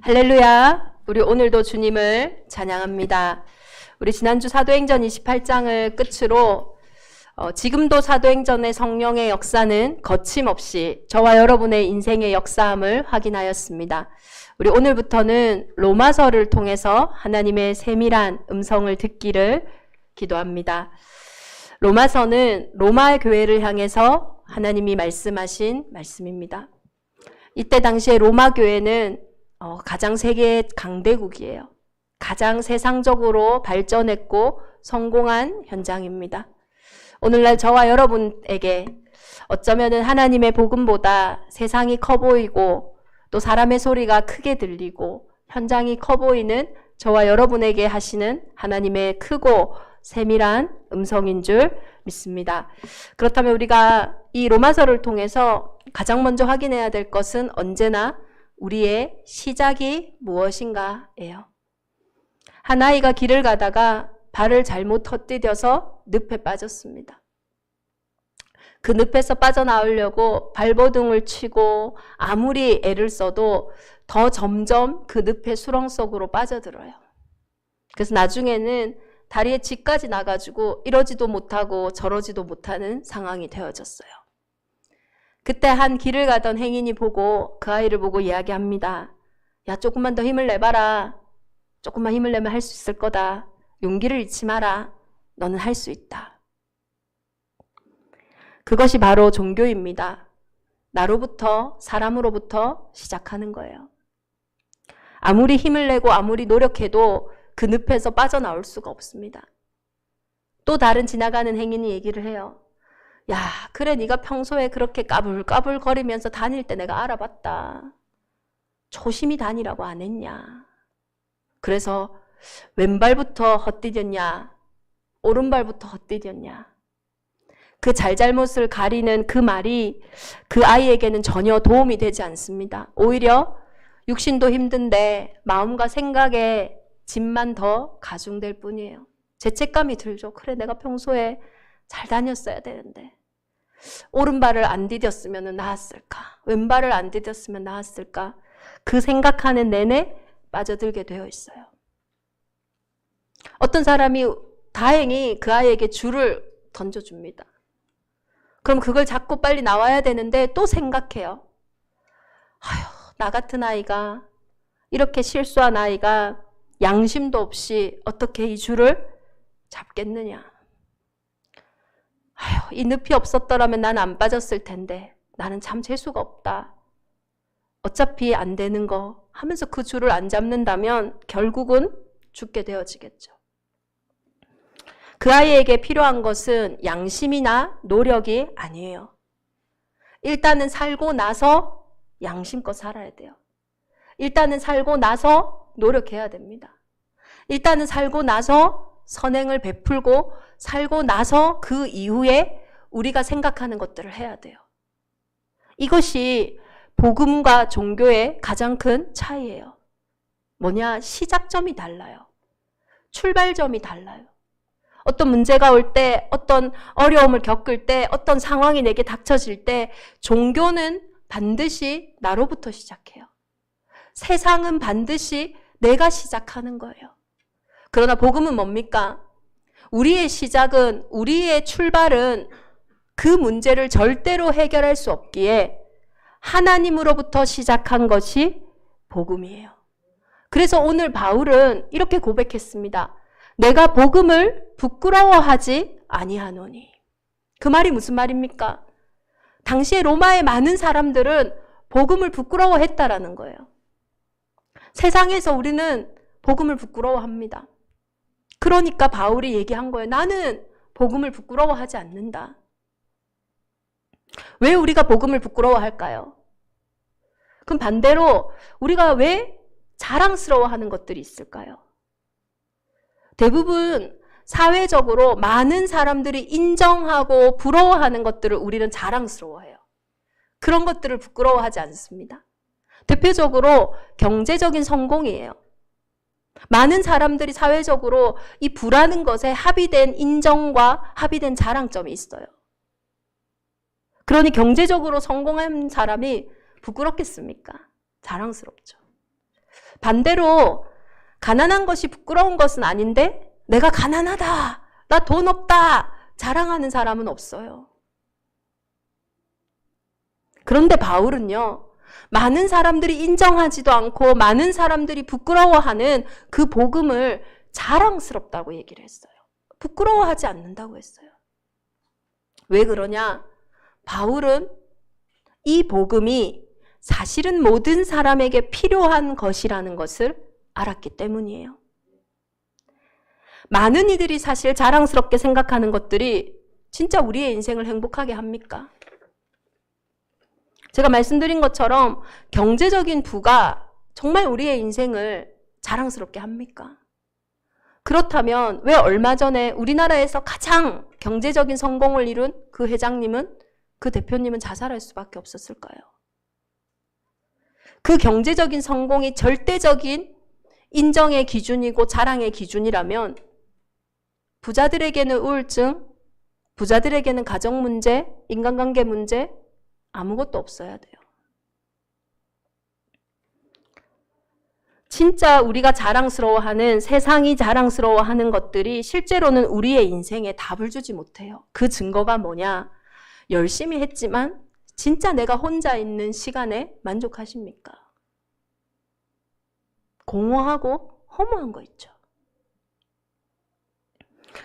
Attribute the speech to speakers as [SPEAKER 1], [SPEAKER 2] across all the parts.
[SPEAKER 1] 할렐루야. 우리 오늘도 주님을 찬양합니다. 우리 지난주 사도행전 28장을 끝으로 지금도 사도행전의 성령의 역사는 거침없이 저와 여러분의 인생의 역사함을 확인하였습니다. 우리 오늘부터는 로마서를 통해서 하나님의 세밀한 음성을 듣기를 기도합니다. 로마서는 로마 교회를 향해서 하나님이 말씀하신 말씀입니다. 이때 당시에 로마 교회는 가장 세계 강대국이에요. 가장 세상적으로 발전했고 성공한 현장입니다. 오늘날 저와 여러분에게 어쩌면은 하나님의 복음보다 세상이 커 보이고 또 사람의 소리가 크게 들리고 현장이 커 보이는 저와 여러분에게 하시는 하나님의 크고 세밀한 음성인 줄 믿습니다. 그렇다면 우리가 이 로마서를 통해서 가장 먼저 확인해야 될 것은 언제나 우리의 시작이 무엇인가예요. 한 아이가 길을 가다가 발을 잘못 헛디뎌서 늪에 빠졌습니다. 그 늪에서 빠져나오려고 발버둥을 치고 아무리 애를 써도 더 점점 그 늪의 수렁 속으로 빠져들어요. 그래서 나중에는 다리에 쥐까지 나가지고 이러지도 못하고 저러지도 못하는 상황이 되어졌어요. 그때 한 길을 가던 행인이 보고 그 아이를 보고 이야기합니다. 야, 조금만 더 힘을 내봐라. 조금만 힘을 내면 할 수 있을 거다. 용기를 잃지 마라. 너는 할 수 있다. 그것이 바로 종교입니다. 나로부터, 사람으로부터 시작하는 거예요. 아무리 힘을 내고 아무리 노력해도 그 늪에서 빠져나올 수가 없습니다. 또 다른 지나가는 행인이 얘기를 해요. 야, 그래 네가 평소에 그렇게 까불까불거리면서 다닐 때 내가 알아봤다. 조심히 다니라고 안 했냐. 그래서 왼발부터 헛디뎠냐, 오른발부터 헛디뎠냐. 그 잘잘못을 가리는 그 말이 그 아이에게는 전혀 도움이 되지 않습니다. 오히려 육신도 힘든데 마음과 생각에 짐만 더 가중될 뿐이에요. 죄책감이 들죠. 그래 내가 평소에 잘 다녔어야 되는데 오른발을 안 디뎠으면 나았을까? 왼발을 안 디뎠으면 나았을까? 그 생각하는 내내 빠져들게 되어 있어요. 어떤 사람이 다행히 그 아이에게 줄을 던져줍니다. 그럼 그걸 잡고 빨리 나와야 되는데 또 생각해요. 아휴, 나 같은 아이가, 이렇게 실수한 아이가 양심도 없이 어떻게 이 줄을 잡겠느냐. 아휴, 이 늪이 없었더라면 난 안 빠졌을 텐데 나는 참 재수가 없다. 어차피 안 되는 거 하면서 그 줄을 안 잡는다면 결국은 죽게 되어지겠죠. 그 아이에게 필요한 것은 양심이나 노력이 아니에요. 일단은 살고 나서 양심껏 살아야 돼요. 일단은 살고 나서 노력해야 됩니다. 일단은 살고 나서 선행을 베풀고 살고 나서 그 이후에 우리가 생각하는 것들을 해야 돼요. 이것이 복음과 종교의 가장 큰 차이예요. 뭐냐? 시작점이 달라요. 출발점이 달라요. 어떤 문제가 올 때, 어떤 어려움을 겪을 때, 어떤 상황이 내게 닥쳐질 때 종교는 반드시 나로부터 시작해요. 세상은 반드시 내가 시작하는 거예요. 그러나 복음은 뭡니까? 우리의 시작은, 우리의 출발은 그 문제를 절대로 해결할 수 없기에 하나님으로부터 시작한 것이 복음이에요. 그래서 오늘 바울은 이렇게 고백했습니다. 내가 복음을 부끄러워하지 아니하노니. 그 말이 무슨 말입니까? 당시에 로마의 많은 사람들은 복음을 부끄러워했다라는 거예요. 세상에서 우리는 복음을 부끄러워합니다. 그러니까 바울이 얘기한 거예요. 나는 복음을 부끄러워하지 않는다. 왜 우리가 복음을 부끄러워할까요? 그럼 반대로 우리가 왜 자랑스러워하는 것들이 있을까요? 대부분 사회적으로 많은 사람들이 인정하고 부러워하는 것들을 우리는 자랑스러워해요. 그런 것들을 부끄러워하지 않습니다. 대표적으로 경제적인 성공이에요. 많은 사람들이 사회적으로 이 부라는 것에 합의된 인정과 합의된 자랑점이 있어요. 그러니 경제적으로 성공한 사람이 부끄럽겠습니까? 자랑스럽죠. 반대로 가난한 것이 부끄러운 것은 아닌데 내가 가난하다, 나 돈 없다 자랑하는 사람은 없어요. 그런데 바울은요, 많은 사람들이 인정하지도 않고 많은 사람들이 부끄러워하는 그 복음을 자랑스럽다고 얘기를 했어요. 부끄러워하지 않는다고 했어요. 왜 그러냐? 바울은 이 복음이 사실은 모든 사람에게 필요한 것이라는 것을 알았기 때문이에요. 많은 이들이 사실 자랑스럽게 생각하는 것들이 진짜 우리의 인생을 행복하게 합니까? 제가 말씀드린 것처럼 경제적인 부가 정말 우리의 인생을 자랑스럽게 합니까? 그렇다면 왜 얼마 전에 우리나라에서 가장 경제적인 성공을 이룬 그 회장님은, 그 대표님은 자살할 수밖에 없었을까요? 그 경제적인 성공이 절대적인 인정의 기준이고 자랑의 기준이라면 부자들에게는 우울증, 부자들에게는 가정 문제, 인간관계 문제 아무것도 없어야 돼요. 진짜 우리가 자랑스러워하는, 세상이 자랑스러워하는 것들이 실제로는 우리의 인생에 답을 주지 못해요. 그 증거가 뭐냐? 열심히 했지만 진짜 내가 혼자 있는 시간에 만족하십니까? 공허하고 허무한 거 있죠.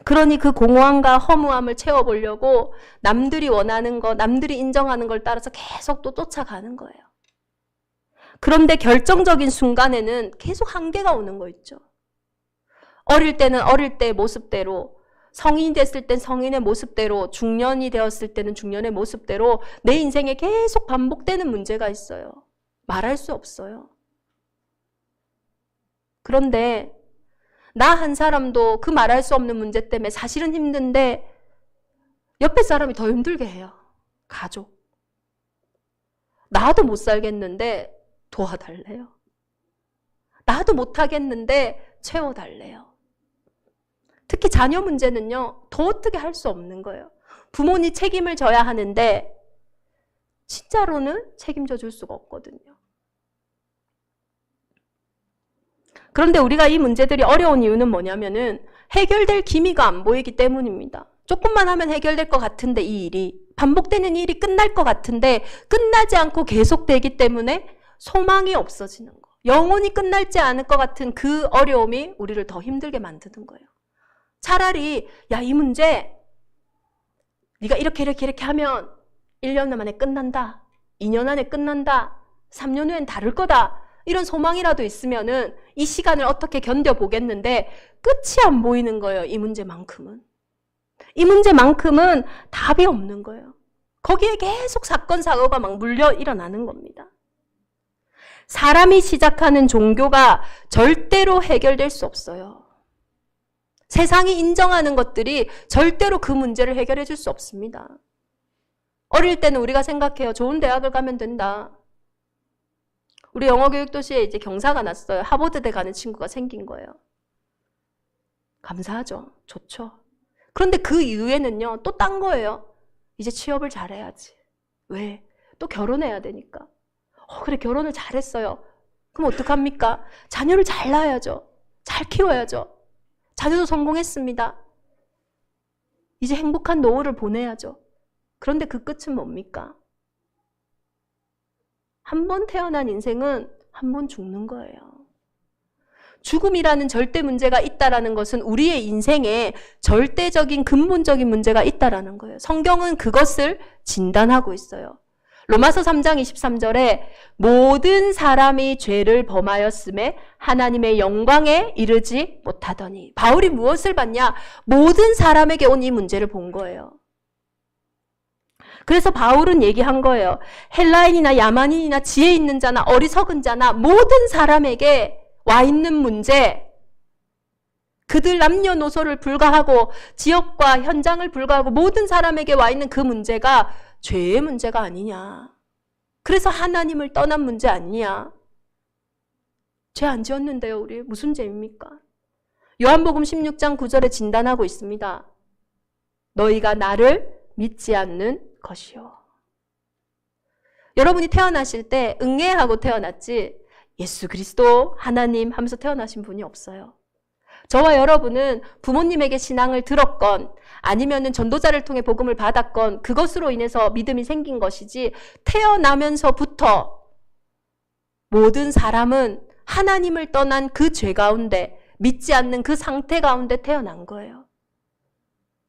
[SPEAKER 1] 그러니 그 공허함과 허무함을 채워보려고 남들이 원하는 거, 남들이 인정하는 걸 따라서 계속 또 쫓아가는 거예요. 그런데 결정적인 순간에는 계속 한계가 오는 거 있죠. 어릴 때는 어릴 때의 모습대로, 성인이 됐을 땐 성인의 모습대로, 중년이 되었을 때는 중년의 모습대로 내 인생에 계속 반복되는 문제가 있어요. 말할 수 없어요. 그런데 나 한 사람도 그 말할 수 없는 문제 때문에 사실은 힘든데 옆에 사람이 더 힘들게 해요. 가족. 나도 못 살겠는데 도와달래요. 나도 못하겠는데 채워달래요. 특히 자녀 문제는요, 더 어떻게 할 수 없는 거예요. 부모님 책임을 져야 하는데 진짜로는 책임져 줄 수가 없거든요. 그런데 우리가 이 문제들이 어려운 이유는 뭐냐면은 해결될 기미가 안 보이기 때문입니다. 조금만 하면 해결될 것 같은데 이 일이, 반복되는 일이 끝날 것 같은데 끝나지 않고 계속되기 때문에 소망이 없어지는 거. 영원히 끝날지 않을 것 같은 그 어려움이 우리를 더 힘들게 만드는 거예요. 차라리 야, 이 문제 네가 이렇게 하면 1년 만에 끝난다. 2년 안에 끝난다. 3년 후엔 다를 거다. 이런 소망이라도 있으면은 이 시간을 어떻게 견뎌보겠는데 끝이 안 보이는 거예요. 이 문제만큼은. 이 문제만큼은 답이 없는 거예요. 거기에 계속 사건, 사고가 막 물려 일어나는 겁니다. 사람이 시작하는 종교가 절대로 해결될 수 없어요. 세상이 인정하는 것들이 절대로 그 문제를 해결해 줄 수 없습니다. 어릴 때는 우리가 생각해요. 좋은 대학을 가면 된다. 우리 영어교육도시에 이제 경사가 났어요. 하버드대 가는 친구가 생긴 거예요. 감사하죠. 좋죠. 그런데 그 이후에는요, 또 딴 거예요. 이제 취업을 잘해야지. 왜? 또 결혼해야 되니까. 그래, 결혼을 잘했어요. 그럼 어떡합니까? 자녀를 잘 낳아야죠. 잘 키워야죠. 자녀도 성공했습니다. 이제 행복한 노후를 보내야죠. 그런데 그 끝은 뭡니까? 한 번 태어난 인생은 한 번 죽는 거예요. 죽음이라는 절대 문제가 있다라는 것은 우리의 인생에 절대적인 근본적인 문제가 있다라는 거예요. 성경은 그것을 진단하고 있어요. 로마서 3장 23절에 모든 사람이 죄를 범하였음에 하나님의 영광에 이르지 못하더니, 바울이 무엇을 봤냐? 모든 사람에게 온 이 문제를 본 거예요. 그래서 바울은 얘기한 거예요. 헬라인이나 야만인이나 지혜 있는 자나 어리석은 자나 모든 사람에게 와 있는 문제, 그들 남녀노소를 불가하고 지역과 현장을 불가하고 모든 사람에게 와 있는 그 문제가 죄의 문제가 아니냐. 그래서 하나님을 떠난 문제 아니냐. 죄 안 지었는데요, 우리. 무슨 죄입니까? 요한복음 16장 9절에 진단하고 있습니다. 너희가 나를 믿지 않는 것이요. 여러분이 태어나실 때 응애하고 태어났지 예수 그리스도 하나님 하면서 태어나신 분이 없어요. 저와 여러분은 부모님에게 신앙을 들었건 아니면은 전도자를 통해 복음을 받았건 그것으로 인해서 믿음이 생긴 것이지, 태어나면서부터 모든 사람은 하나님을 떠난 그 죄 가운데, 믿지 않는 그 상태 가운데 태어난 거예요.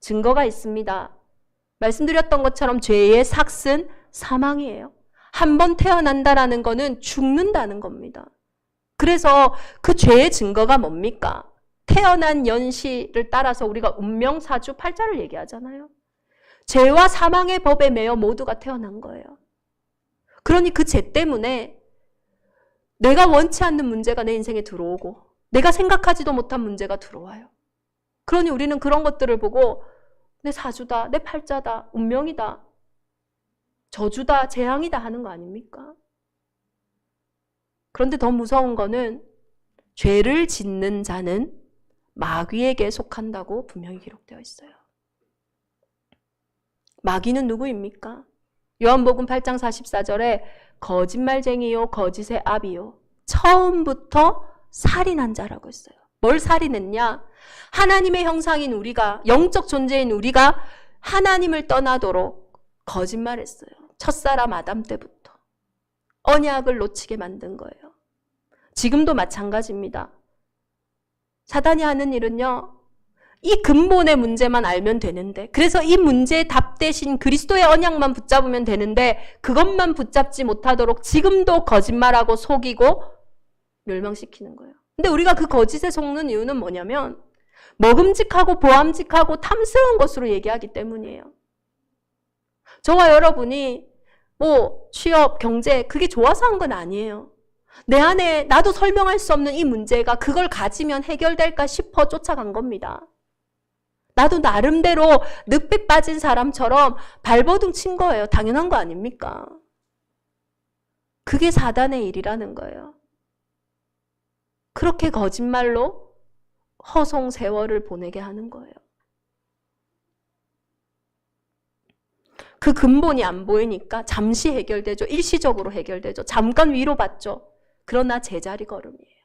[SPEAKER 1] 증거가 있습니다. 말씀드렸던 것처럼 죄의 삭은 사망이에요. 한 번 태어난다라는 거는 죽는다는 겁니다. 그래서 그 죄의 증거가 뭡니까? 태어난 연시를 따라서 우리가 운명사주 8자를 얘기하잖아요. 죄와 사망의 법에 매여 모두가 태어난 거예요. 그러니 그 죄 때문에 내가 원치 않는 문제가 내 인생에 들어오고 내가 생각하지도 못한 문제가 들어와요. 그러니 우리는 그런 것들을 보고 내 사주다, 내 팔자다, 운명이다, 저주다, 재앙이다 하는 거 아닙니까? 그런데 더 무서운 거는 죄를 짓는 자는 마귀에게 속한다고 분명히 기록되어 있어요. 마귀는 누구입니까? 요한복음 8장 44절에 거짓말쟁이요 거짓의 아비요 처음부터 살인한 자라고 했어요. 뭘 살인했냐? 하나님의 형상인 우리가, 영적 존재인 우리가 하나님을 떠나도록 거짓말했어요. 첫사람 아담 때부터 언약을 놓치게 만든 거예요. 지금도 마찬가지입니다. 사단이 하는 일은요, 이 근본의 문제만 알면 되는데, 그래서 이 문제의 답 대신 그리스도의 언약만 붙잡으면 되는데 그것만 붙잡지 못하도록 지금도 거짓말하고 속이고 멸망시키는 거예요. 근데 우리가 그 거짓에 속는 이유는 뭐냐면 먹음직하고 보암직하고 탐스러운 것으로 얘기하기 때문이에요. 저와 여러분이 뭐 취업, 경제 그게 좋아서 한 건 아니에요. 내 안에 나도 설명할 수 없는 이 문제가 그걸 가지면 해결될까 싶어 쫓아간 겁니다. 나도 나름대로 늑배 빠진 사람처럼 발버둥 친 거예요. 당연한 거 아닙니까? 그게 사단의 일이라는 거예요. 그렇게 거짓말로 허송 세월을 보내게 하는 거예요. 그 근본이 안 보이니까 잠시 해결되죠. 일시적으로 해결되죠. 잠깐 위로받죠. 그러나 제자리 걸음이에요.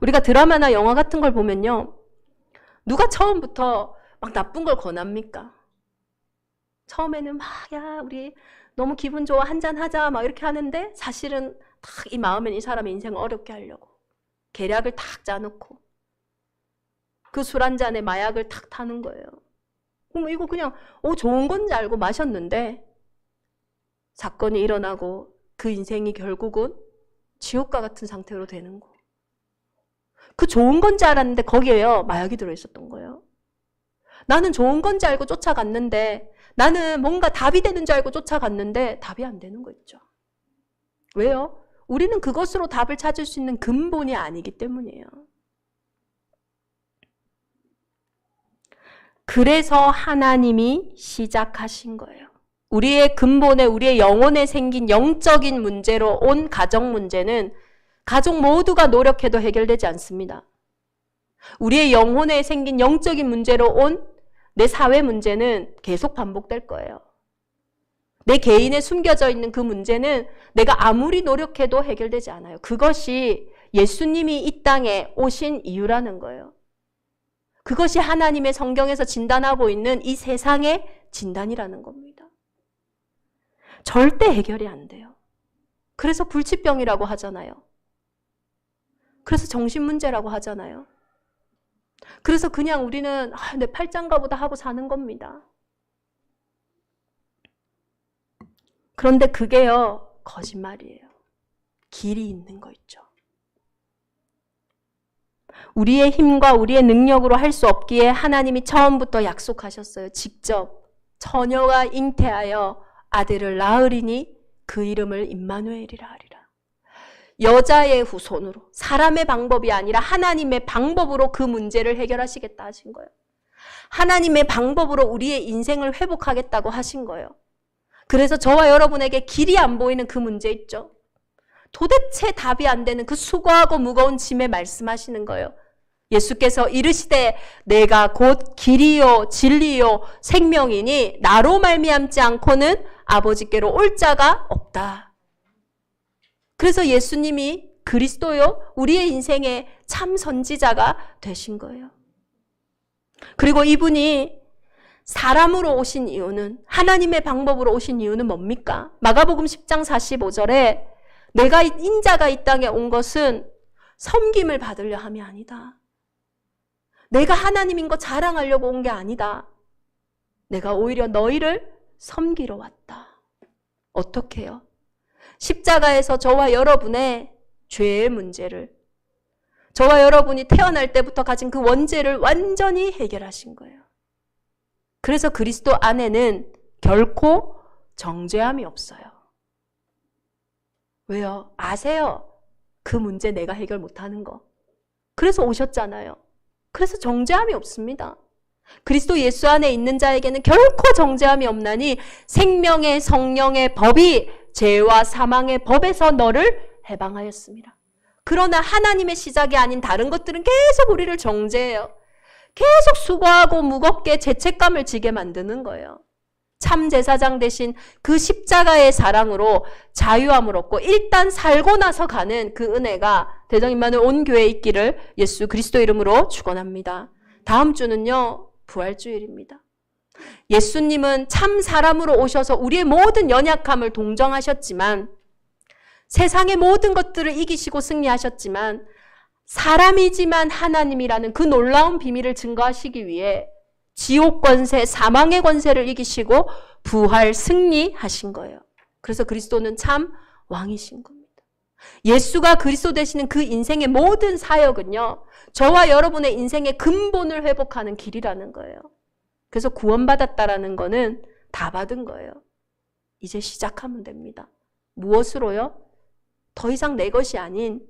[SPEAKER 1] 우리가 드라마나 영화 같은 걸 보면요, 누가 처음부터 막 나쁜 걸 권합니까? 처음에는 막, 야, 우리 너무 기분 좋아, 한잔 하자, 막 이렇게 하는데 사실은 딱 이 마음엔 이 사람의 인생을 어렵게 하려고 계략을 탁 짜놓고 그 술 한 잔에 마약을 탁 타는 거예요. 그럼 이거 그냥 좋은 건지 알고 마셨는데 사건이 일어나고 그 인생이 결국은 지옥과 같은 상태로 되는 거. 그 좋은 건지 알았는데 거기에요, 마약이 들어있었던 거예요. 나는 좋은 건지 알고 쫓아갔는데, 나는 뭔가 답이 되는 줄 알고 쫓아갔는데 답이 안 되는 거 있죠. 왜요? 우리는 그것으로 답을 찾을 수 있는 근본이 아니기 때문이에요. 그래서 하나님이 시작하신 거예요. 우리의 근본에, 우리의 영혼에 생긴 영적인 문제로 온 가정 문제는 가족 모두가 노력해도 해결되지 않습니다. 우리의 영혼에 생긴 영적인 문제로 온 내 사회 문제는 계속 반복될 거예요. 내 개인에 숨겨져 있는 그 문제는 내가 아무리 노력해도 해결되지 않아요. 그것이 예수님이 이 땅에 오신 이유라는 거예요. 그것이 하나님의 성경에서 진단하고 있는 이 세상의 진단이라는 겁니다. 절대 해결이 안 돼요. 그래서 불치병이라고 하잖아요. 그래서 정신문제라고 하잖아요. 그래서 그냥 우리는 내 팔짱가 보다 하고 사는 겁니다. 그런데 그게요, 거짓말이에요. 길이 있는 거 있죠. 우리의 힘과 우리의 능력으로 할 수 없기에 하나님이 처음부터 약속하셨어요. 직접 처녀가 잉태하여 아들을 낳으리니 그 이름을 임마누엘이라 하리라. 여자의 후손으로, 사람의 방법이 아니라 하나님의 방법으로 그 문제를 해결하시겠다 하신 거예요. 하나님의 방법으로 우리의 인생을 회복하겠다고 하신 거예요. 그래서 저와 여러분에게 길이 안 보이는 그 문제 있죠. 도대체 답이 안 되는 그 수고하고 무거운 짐에 말씀하시는 거예요. 예수께서 이르시되 내가 곧 길이요 진리요 생명이니 나로 말미암지 않고는 아버지께로 올 자가 없다. 그래서 예수님이 그리스도요, 우리의 인생의 참 선지자가 되신 거예요. 그리고 이분이 사람으로 오신 이유는, 하나님의 방법으로 오신 이유는 뭡니까? 마가복음 10장 45절에 내가 인자가 이 땅에 온 것은 섬김을 받으려 함이 아니다. 내가 하나님인 거 자랑하려고 온 게 아니다. 내가 오히려 너희를 섬기러 왔다. 어떻게 해요? 십자가에서 저와 여러분의 죄의 문제를, 저와 여러분이 태어날 때부터 가진 그 원죄를 완전히 해결하신 거예요. 그래서 그리스도 안에는 결코 정죄함이 없어요. 왜요? 아세요? 그 문제 내가 해결 못하는 거. 그래서 오셨잖아요. 그래서 정죄함이 없습니다. 그리스도 예수 안에 있는 자에게는 결코 정죄함이 없나니 생명의 성령의 법이 죄와 사망의 법에서 너를 해방하였습니다. 그러나 하나님의 시작이 아닌 다른 것들은 계속 우리를 정죄해요. 계속 수고하고 무겁게 죄책감을 지게 만드는 거예요. 참 제사장 대신 그 십자가의 사랑으로 자유함을 얻고 일단 살고 나서 가는 그 은혜가 대정임마누엘 온 교회에 있기를 예수 그리스도 이름으로 축원합니다. 다음 주는요, 부활주일입니다. 예수님은 참 사람으로 오셔서 우리의 모든 연약함을 동정하셨지만, 세상의 모든 것들을 이기시고 승리하셨지만, 사람이지만 하나님이라는 그 놀라운 비밀을 증거하시기 위해 지옥 권세, 사망의 권세를 이기시고 부활 승리하신 거예요. 그래서 그리스도는 참 왕이신 겁니다. 예수가 그리스도 되시는 그 인생의 모든 사역은요, 저와 여러분의 인생의 근본을 회복하는 길이라는 거예요. 그래서 구원받았다라는 거는 다 받은 거예요. 이제 시작하면 됩니다. 무엇으로요? 더 이상 내 것이 아닌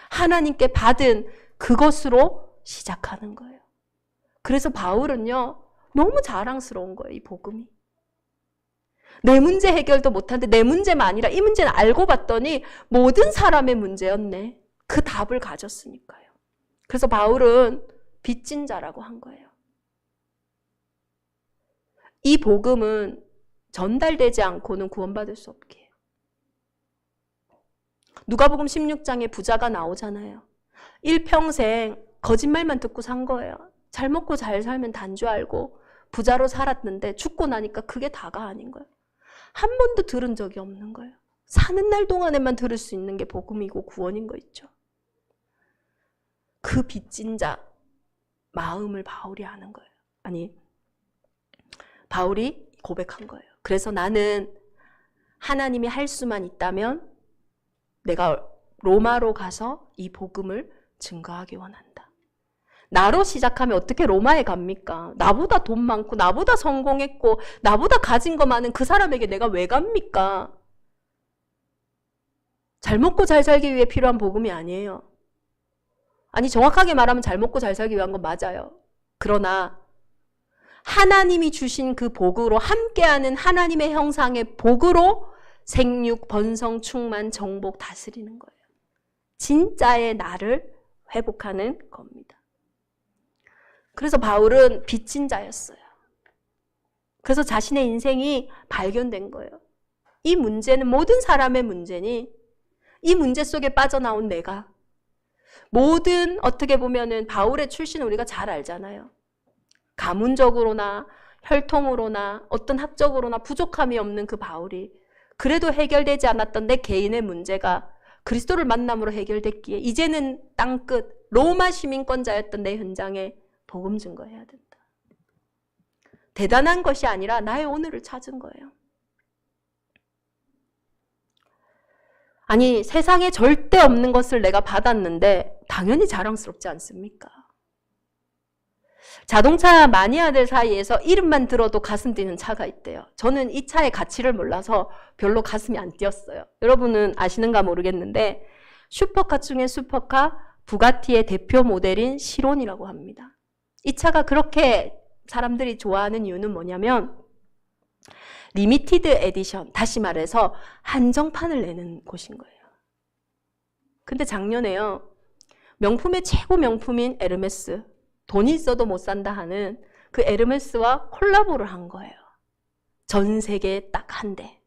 [SPEAKER 1] 하나님께 받은 그것으로 시작하는 거예요. 그래서 바울은요, 너무 자랑스러운 거예요, 이 복음이. 내 문제 해결도 못하는데 내 문제만 아니라 이 문제는 알고 봤더니 모든 사람의 문제였네. 그 답을 가졌으니까요. 그래서 바울은 빚진 자라고 한 거예요. 이 복음은 전달되지 않고는 구원받을 수 없게 해요. 누가복음 16장에 부자가 나오잖아요. 일평생 거짓말만 듣고 산 거예요. 잘 먹고 잘 살면 단 줄 알고 부자로 살았는데 죽고 나니까 그게 다가 아닌 거예요. 한 번도 들은 적이 없는 거예요. 사는 날 동안에만 들을 수 있는 게 복음이고 구원인 거 있죠. 그 빚진 자 마음을 바울이 아는 거예요. 아니, 바울이 고백한 거예요. 그래서 나는 하나님이 할 수만 있다면 내가 로마로 가서 이 복음을 증거하기 원한다. 나로 시작하면 어떻게 로마에 갑니까? 나보다 돈 많고 나보다 성공했고 나보다 가진 거 많은 그 사람에게 내가 왜 갑니까? 잘 먹고 잘 살기 위해 필요한 복음이 아니에요. 아니, 정확하게 말하면 잘 먹고 잘 살기 위한 건 맞아요. 그러나 하나님이 주신 그 복으로, 함께하는 하나님의 형상의 복으로 생육, 번성, 충만, 정복, 다스리는 거예요. 진짜의 나를 회복하는 겁니다. 그래서 바울은 빚진 자였어요. 그래서 자신의 인생이 발견된 거예요. 이 문제는 모든 사람의 문제니 이 문제 속에 빠져나온 내가, 모든 어떻게 보면은 바울의 출신을 우리가 잘 알잖아요. 가문적으로나 혈통으로나 어떤 학적으로나 부족함이 없는 그 바울이 그래도 해결되지 않았던 내 개인의 문제가 그리스도를 만남으로 해결됐기에 이제는 땅끝 로마 시민권자였던 내 현장에 복음 증거해야 된다. 대단한 것이 아니라 나의 오늘을 찾은 거예요. 아니, 세상에 절대 없는 것을 내가 받았는데 당연히 자랑스럽지 않습니까? 자동차 마니아들 사이에서 이름만 들어도 가슴 뛰는 차가 있대요. 저는 이 차의 가치를 몰라서 별로 가슴이 안 뛰었어요. 여러분은 아시는가 모르겠는데 슈퍼카 중에 슈퍼카, 부가티의 대표 모델인 시론이라고 합니다. 이 차가 그렇게 사람들이 좋아하는 이유는 뭐냐면 리미티드 에디션, 다시 말해서 한정판을 내는 곳인 거예요. 근데 작년에요, 명품의 최고 명품인 에르메스, 돈이 있어도 못 산다 하는 그 에르메스와 콜라보를 한 거예요. 전 세계에 딱 한 대.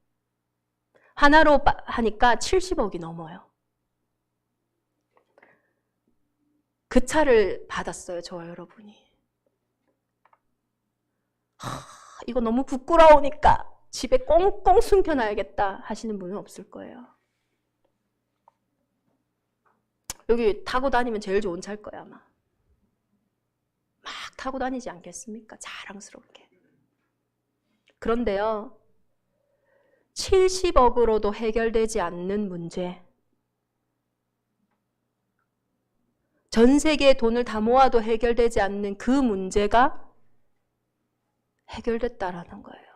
[SPEAKER 1] 하나로 하니까 70억이 넘어요. 그 차를 받았어요, 저와 여러분이. 이거 너무 부끄러우니까 집에 꽁꽁 숨겨놔야겠다 하시는 분은 없을 거예요. 여기 타고 다니면 제일 좋은 차일 거야, 아마. 막 타고 다니지 않겠습니까? 자랑스럽게. 그런데요, 70억으로도 해결되지 않는 문제, 전 세계의 돈을 다 모아도 해결되지 않는 그 문제가 해결됐다라는 거예요.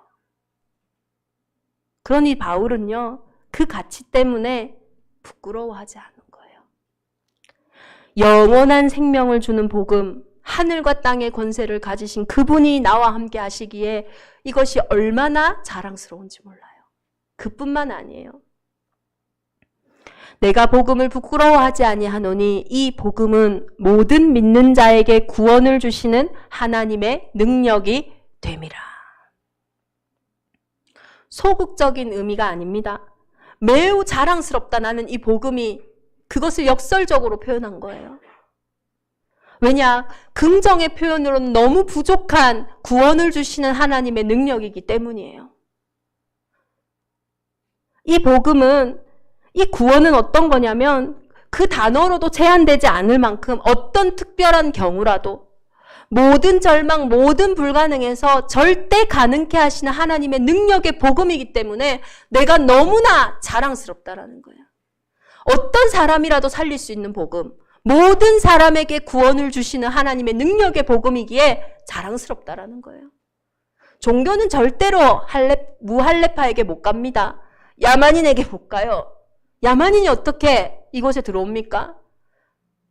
[SPEAKER 1] 그러니 바울은요, 그 가치 때문에 부끄러워하지 않은 거예요. 영원한 생명을 주는 복음, 하늘과 땅의 권세를 가지신 그분이 나와 함께 하시기에 이것이 얼마나 자랑스러운지 몰라요. 그뿐만 아니에요. 내가 복음을 부끄러워하지 아니하노니 이 복음은 모든 믿는 자에게 구원을 주시는 하나님의 능력이 됨이라. 소극적인 의미가 아닙니다. 매우 자랑스럽다, 나는 이 복음이, 그것을 역설적으로 표현한 거예요. 왜냐? 긍정의 표현으로는 너무 부족한 구원을 주시는 하나님의 능력이기 때문이에요. 이 복음은, 이 구원은 어떤 거냐면 그 단어로도 제한되지 않을 만큼 어떤 특별한 경우라도 모든 절망, 모든 불가능에서 절대 가능케 하시는 하나님의 능력의 복음이기 때문에 내가 너무나 자랑스럽다라는 거예요. 어떤 사람이라도 살릴 수 있는 복음, 모든 사람에게 구원을 주시는 하나님의 능력의 복음이기에 자랑스럽다라는 거예요. 종교는 절대로 무할례파에게 못 갑니다. 야만인에게 못 가요. 야만인이 어떻게 이곳에 들어옵니까?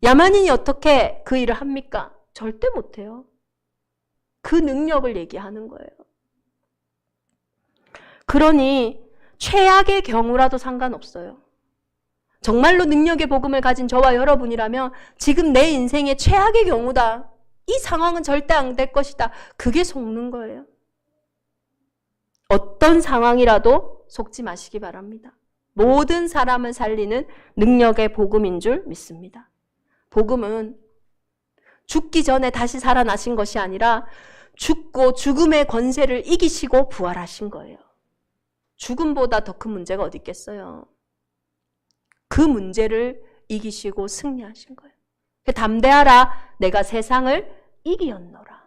[SPEAKER 1] 야만인이 어떻게 그 일을 합니까? 절대 못해요. 그 능력을 얘기하는 거예요. 그러니 최악의 경우라도 상관없어요. 정말로 능력의 복음을 가진 저와 여러분이라면 지금 내 인생의 최악의 경우다, 이 상황은 절대 안 될 것이다, 그게 속는 거예요. 어떤 상황이라도 속지 마시기 바랍니다. 모든 사람을 살리는 능력의 복음인 줄 믿습니다. 복음은 죽기 전에 다시 살아나신 것이 아니라 죽고 죽음의 권세를 이기시고 부활하신 거예요. 죽음보다 더 큰 문제가 어디 있겠어요. 그 문제를 이기시고 승리하신 거예요. 담대하라, 내가 세상을 이기었노라.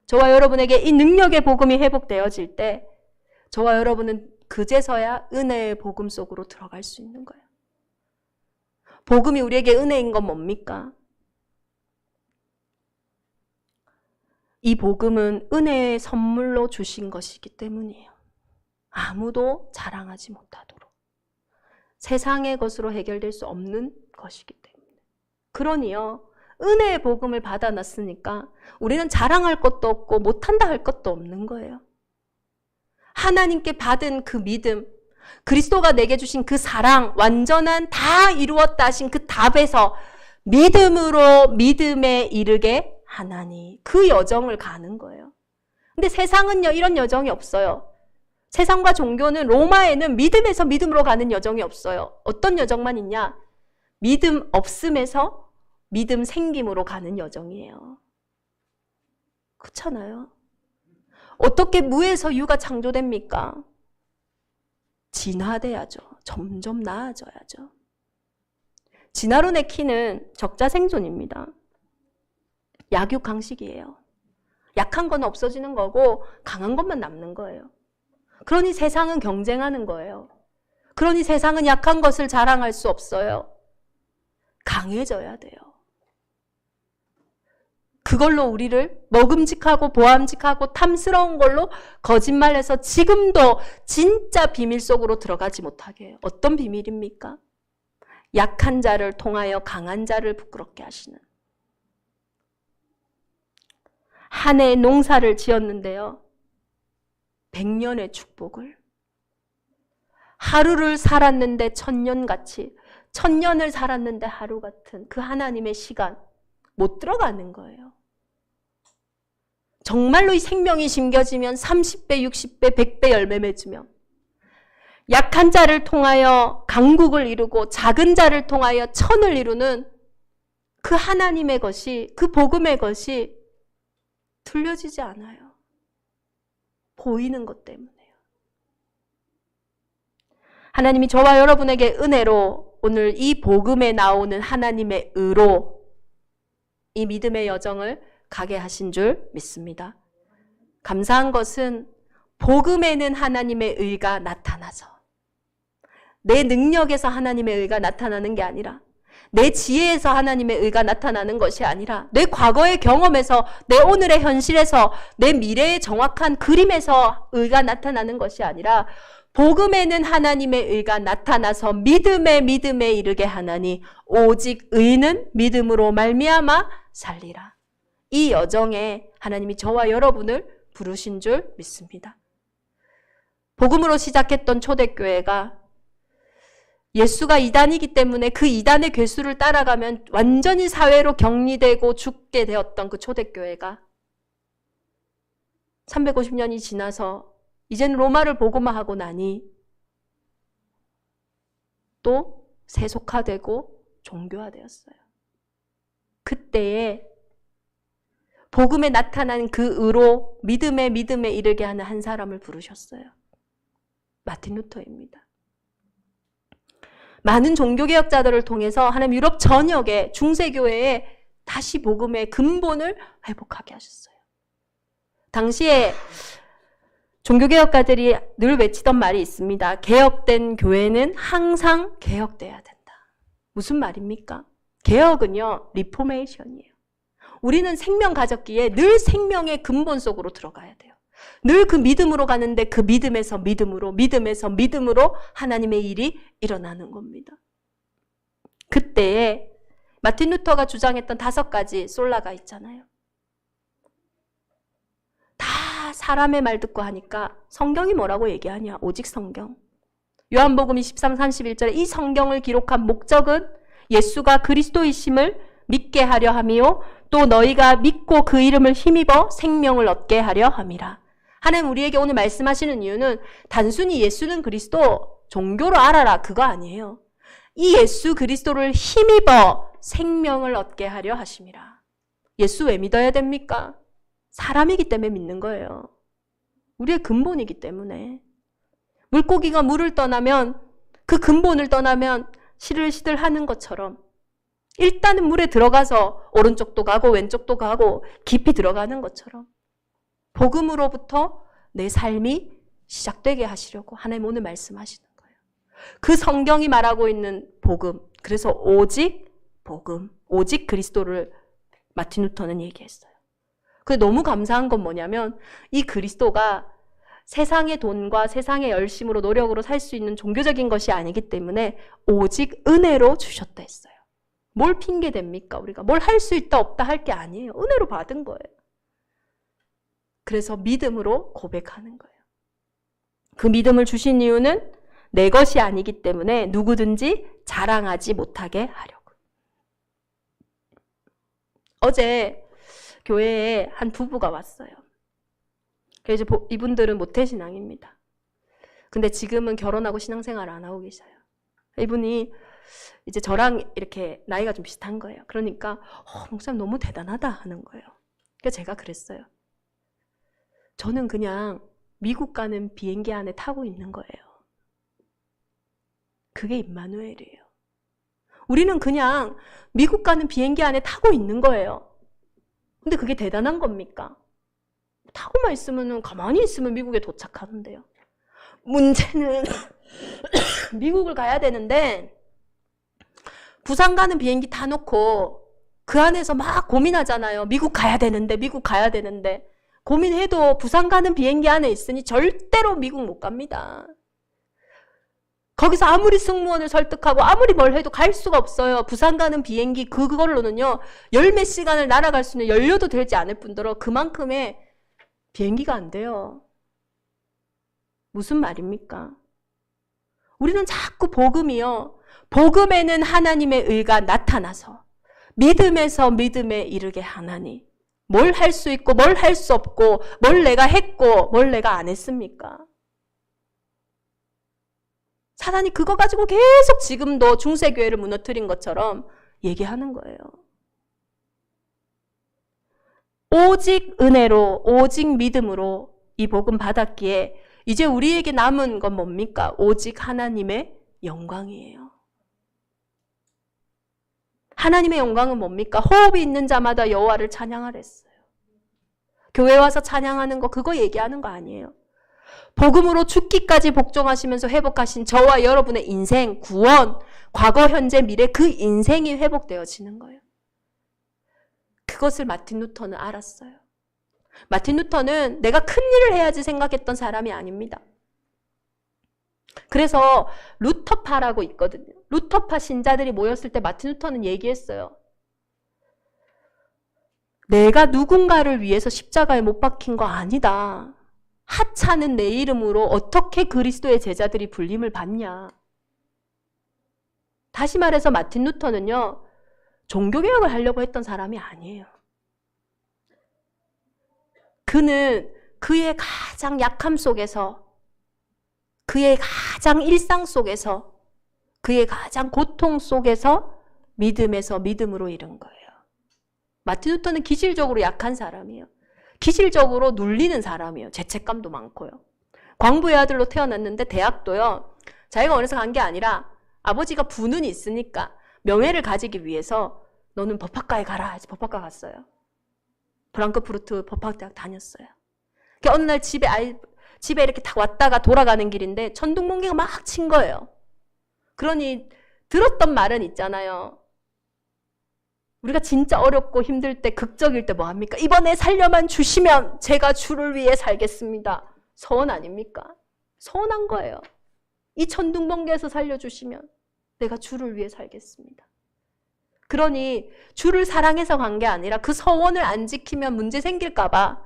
[SPEAKER 1] 저와 여러분에게 이 능력의 복음이 회복되어질 때 저와 여러분은 그제서야 은혜의 복음 속으로 들어갈 수 있는 거예요. 복음이 우리에게 은혜인 건 뭡니까? 이 복음은 은혜의 선물로 주신 것이기 때문이에요. 아무도 자랑하지 못하도록. 세상의 것으로 해결될 수 없는 것이기 때문에. 그러니요, 은혜의 복음을 받아놨으니까 우리는 자랑할 것도 없고 못한다 할 것도 없는 거예요. 하나님께 받은 그 믿음, 그리스도가 내게 주신 그 사랑, 완전한 다 이루었다 하신 그 답에서 믿음으로 믿음에 이르게 하나니, 그 여정을 가는 거예요. 근데 세상은요, 이런 여정이 없어요. 세상과 종교는, 로마에는 믿음에서 믿음으로 가는 여정이 없어요. 어떤 여정만 있냐? 믿음 없음에서 믿음 생김으로 가는 여정이에요. 그렇잖아요. 어떻게 무에서 유가 창조됩니까? 진화돼야죠. 점점 나아져야죠. 진화론의 키는 적자생존입니다. 약육강식이에요. 약한 건 없어지는 거고 강한 것만 남는 거예요. 그러니 세상은 경쟁하는 거예요. 그러니 세상은 약한 것을 자랑할 수 없어요. 강해져야 돼요. 그걸로 우리를 먹음직하고 보암직하고 탐스러운 걸로 거짓말해서 지금도 진짜 비밀 속으로 들어가지 못하게 해요. 어떤 비밀입니까? 약한 자를 통하여 강한 자를 부끄럽게 하시는. 한 해의 농사를 지었는데요. 100년의 축복을. 하루를 살았는데 1000년같이, 1000년을 살았는데 하루 같은 그 하나님의 시간 못 들어가는 거예요. 정말로 이 생명이 심겨지면 30배, 60배, 100배 열매 맺으며 약한 자를 통하여 강국을 이루고 작은 자를 통하여 천을 이루는 그 하나님의 것이, 그 복음의 것이 들려지지 않아요. 보이는 것 때문에요. 하나님이 저와 여러분에게 은혜로 오늘 이 복음에 나오는 하나님의 의로 이 믿음의 여정을 가게 하신 줄 믿습니다. 감사한 것은 복음에는 하나님의 의가 나타나서 내 능력에서 하나님의 의가 나타나는 게 아니라 내 지혜에서 하나님의 의가 나타나는 것이 아니라 내 과거의 경험에서 내 오늘의 현실에서 내 미래의 정확한 그림에서 의가 나타나는 것이 아니라 복음에는 하나님의 의가 나타나서 믿음에 이르게 하나니 오직 의는 믿음으로 말미암아 살리라. 이 여정에 하나님이 저와 여러분을 부르신 줄 믿습니다. 복음으로 시작했던 초대교회가 예수가 이단이기 때문에 그 이단의 괴수를 따라가면 완전히 사회로 격리되고 죽게 되었던 그 초대교회가 350년이 지나서 이제는 로마를 복음화하고 나니 또 세속화되고 종교화되었어요. 그때에 복음에 나타난 그 의로 믿음에 이르게 하는 한 사람을 부르셨어요. 마틴 루터입니다. 많은 종교개혁자들을 통해서 하나님 유럽 전역의 중세교회에 다시 복음의 근본을 회복하게 하셨어요. 당시에 종교개혁가들이 늘 외치던 말이 있습니다. 개혁된 교회는 항상 개혁돼야 된다. 무슨 말입니까? 개혁은요, 리포메이션이에요. 우리는 생명 가졌기에 늘 생명의 근본 속으로 들어가야 돼요. 늘 그 믿음으로 가는데 그 믿음에서 믿음으로 하나님의 일이 일어나는 겁니다. 그때에 마틴 루터가 주장했던 5가지 솔라가 있잖아요. 다 사람의 말 듣고 하니까 성경이 뭐라고 얘기하냐? 오직 성경. 요한복음 23, 31절에 이 성경을 기록한 목적은 예수가 그리스도이심을 믿게 하려 함이요 또 너희가 믿고 그 이름을 힘입어 생명을 얻게 하려 함이라. 하나님 우리에게 오늘 말씀하시는 이유는 단순히 예수는 그리스도 종교로 알아라 그거 아니에요. 이 예수 그리스도를 힘입어 생명을 얻게 하려 하심이라. 예수 왜 믿어야 됩니까? 사람이기 때문에 믿는 거예요. 우리의 근본이기 때문에. 물고기가 물을 떠나면 그 근본을 떠나면 시들시들 하는 것처럼 일단은 물에 들어가서 오른쪽도 가고 왼쪽도 가고 깊이 들어가는 것처럼 복음으로부터 내 삶이 시작되게 하시려고 하나님 오늘 말씀하시는 거예요. 그 성경이 말하고 있는 복음, 그래서 오직 복음, 오직 그리스도를 마틴 루터는 얘기했어요. 근데 너무 감사한 건 뭐냐면 이 그리스도가 세상의 돈과 세상의 열심으로 노력으로 살 수 있는 종교적인 것이 아니기 때문에 오직 은혜로 주셨다 했어요. 뭘 핑계 댑니까? 우리가 뭘 할 수 있다 없다 할 게 아니에요. 은혜로 받은 거예요. 그래서 믿음으로 고백하는 거예요. 그 믿음을 주신 이유는 내 것이 아니기 때문에 누구든지 자랑하지 못하게 하려고. 어제 교회에 한 부부가 왔어요. 그래서 이분들은 모태신앙입니다. 근데 지금은 결혼하고 신앙생활 안 하고 계셔요. 이분이 이제 저랑 이렇게 나이가 좀 비슷한 거예요. 그러니까 목사님 너무 대단하다 하는 거예요. 그래서 제가 그랬어요. 저는 그냥 미국 가는 비행기 안에 타고 있는 거예요. 그게 임마누엘이에요. 우리는 그냥 미국 가는 비행기 안에 타고 있는 거예요. 근데 그게 대단한 겁니까? 타고만 있으면 가만히 있으면 미국에 도착하는데요. 문제는 미국을 가야 되는데 부산 가는 비행기 타놓고 그 안에서 막 고민하잖아요. 미국 가야 되는데 고민해도 부산 가는 비행기 안에 있으니 절대로 미국 못 갑니다. 거기서 아무리 승무원을 설득하고 아무리 뭘 해도 갈 수가 없어요. 부산 가는 비행기 그걸로는요 10몇 시간을 날아갈 수 있는 연료도 되지 않을 뿐더러 그만큼의 비행기가 안 돼요. 무슨 말입니까? 우리는 자꾸 복음이요. 복음에는 하나님의 의가 나타나서 믿음에서 믿음에 이르게 하나니 뭘 할 수 있고 뭘 할 수 없고 뭘 내가 했고 뭘 내가 안 했습니까? 사단이 그거 가지고 계속 지금도 중세교회를 무너뜨린 것처럼 얘기하는 거예요. 오직 은혜로, 오직 믿음으로 이 복음 받았기에 이제 우리에게 남은 건 뭡니까? 오직 하나님의 영광이에요. 하나님의 영광은 뭡니까? 호흡이 있는 자마다 여호와를 찬양하라 했어요. 교회 와서 찬양하는 거 그거 얘기하는 거 아니에요. 복음으로 죽기까지 복종하시면서 회복하신 저와 여러분의 인생, 구원, 과거, 현재, 미래 그 인생이 회복되어지는 거예요. 그것을 마틴 루터는 알았어요. 마틴 루터는 내가 큰 일을 해야지 생각했던 사람이 아닙니다. 그래서 루터파라고 있거든요. 루터파 신자들이 모였을 때 마틴 루터는 얘기했어요. 내가 누군가를 위해서 십자가에 못 박힌 거 아니다. 하찮은 내 이름으로 어떻게 그리스도의 제자들이 불림을 받냐. 다시 말해서 마틴 루터는요, 종교개혁을 하려고 했던 사람이 아니에요. 그는 그의 가장 약함 속에서, 그의 가장 일상 속에서, 그의 가장 고통 속에서 믿음에서 믿음으로 이른 거예요. 마틴 루터는 기질적으로 약한 사람이에요. 기질적으로 눌리는 사람이에요. 죄책감도 많고요. 광부의 아들로 태어났는데 대학도요, 자기가 원해서 간 게 아니라 아버지가 부는 있으니까 명예를 가지기 위해서 너는 법학과에 가라 해서 법학과 갔어요. 프랑크푸르트 법학대학 다녔어요. 어느 날 집에 이렇게 딱 왔다가 돌아가는 길인데 천둥번개가 막 친 거예요. 그러니 들었던 말은 있잖아요. 우리가 진짜 어렵고 힘들 때, 극적일 때 뭐 합니까? 이번에 살려만 주시면 제가 주를 위해 살겠습니다. 서원 아닙니까? 서원한 거예요. 이 천둥번개에서 살려주시면 내가 주를 위해 살겠습니다. 그러니 주를 사랑해서 간 게 아니라 그 서원을 안 지키면 문제 생길까 봐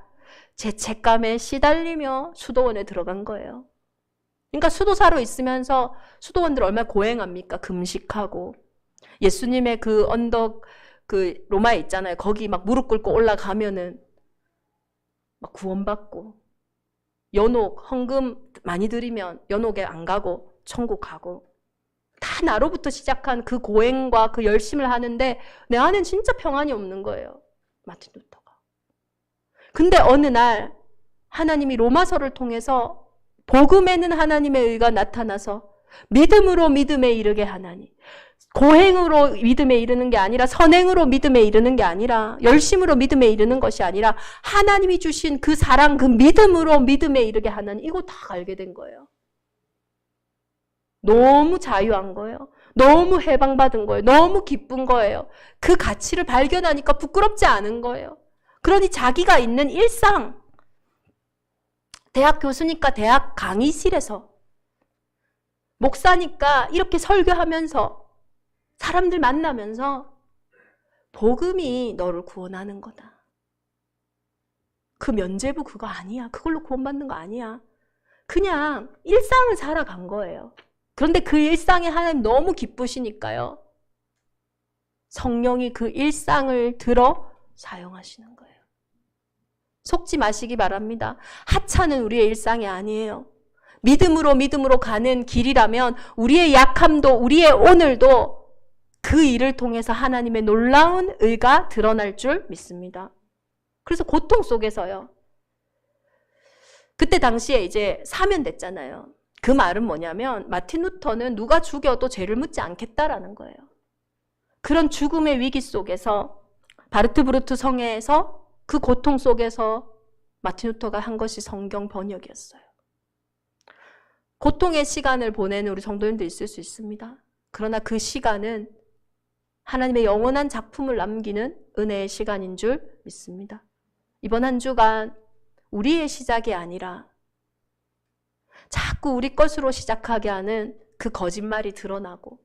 [SPEAKER 1] 죄책감에 시달리며 수도원에 들어간 거예요. 그러니까 수도사로 있으면서 수도원들 얼마나 고행합니까? 금식하고 예수님의 그 언덕, 그 로마에 있잖아요. 거기 막 무릎 꿇고 올라가면은 막 구원받고, 연옥 헌금 많이 드리면 연옥에 안 가고 천국 가고, 다 나로부터 시작한 그 고행과 그 열심을 하는데 내 안엔 진짜 평안이 없는 거예요. 마틴 루터가. 근데 어느 날 하나님이 로마서를 통해서 복음에는 하나님의 의가 나타나서 믿음으로 믿음에 이르게 하나니, 고행으로 믿음에 이르는 게 아니라, 선행으로 믿음에 이르는 게 아니라, 열심으로 믿음에 이르는 것이 아니라 하나님이 주신 그 사랑, 그 믿음으로 믿음에 이르게 하나니, 이거 다 알게 된 거예요. 너무 자유한 거예요. 너무 해방받은 거예요. 너무 기쁜 거예요. 그 가치를 발견하니까 부끄럽지 않은 거예요. 그러니 자기가 있는 일상, 대학 교수니까 대학 강의실에서, 목사니까 이렇게 설교하면서, 사람들 만나면서 복음이 너를 구원하는 거다. 그 면죄부 그거 아니야. 그걸로 구원받는 거 아니야. 그냥 일상을 살아간 거예요. 그런데 그 일상에 하나님 너무 기쁘시니까요, 성령이 그 일상을 들어 사용하시는 거예요. 속지 마시기 바랍니다. 하찮은 우리의 일상이 아니에요. 믿음으로 가는 길이라면 우리의 약함도, 우리의 오늘도 그 일을 통해서 하나님의 놀라운 의가 드러날 줄 믿습니다. 그래서 고통 속에서요, 그때 당시에 이제 사면됐잖아요. 그 말은 뭐냐면, 마틴 루터는 누가 죽여도 죄를 묻지 않겠다라는 거예요. 그런 죽음의 위기 속에서, 바르트브루트 성회에서, 그 고통 속에서 마틴 루터가 한 것이 성경 번역이었어요. 고통의 시간을 보내는 우리 성도님도 있을 수 있습니다. 그러나 그 시간은 하나님의 영원한 작품을 남기는 은혜의 시간인 줄 믿습니다. 이번 한 주간 우리의 시작이 아니라 자꾸 우리 것으로 시작하게 하는 그 거짓말이 드러나고,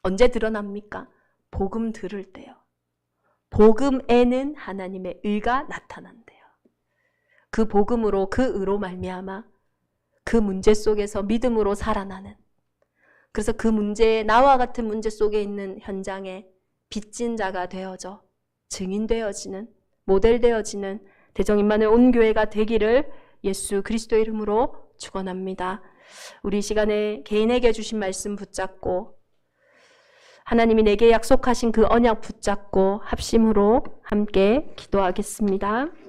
[SPEAKER 1] 언제 드러납니까? 복음 들을 때요. 복음에는 하나님의 의가 나타난대요. 그 복음으로, 그 의로 말미암아 그 문제 속에서 믿음으로 살아나는, 그래서 그 문제에, 나와 같은 문제 속에 있는 현장에 빚진 자가 되어져 증인되어지는, 모델되어지는 대정임만의 온 교회가 되기를 예수 그리스도의 이름으로 축원합니다. 우리 시간에 개인에게 주신 말씀 붙잡고 하나님이 내게 약속하신 그 언약 붙잡고 합심으로 함께 기도하겠습니다.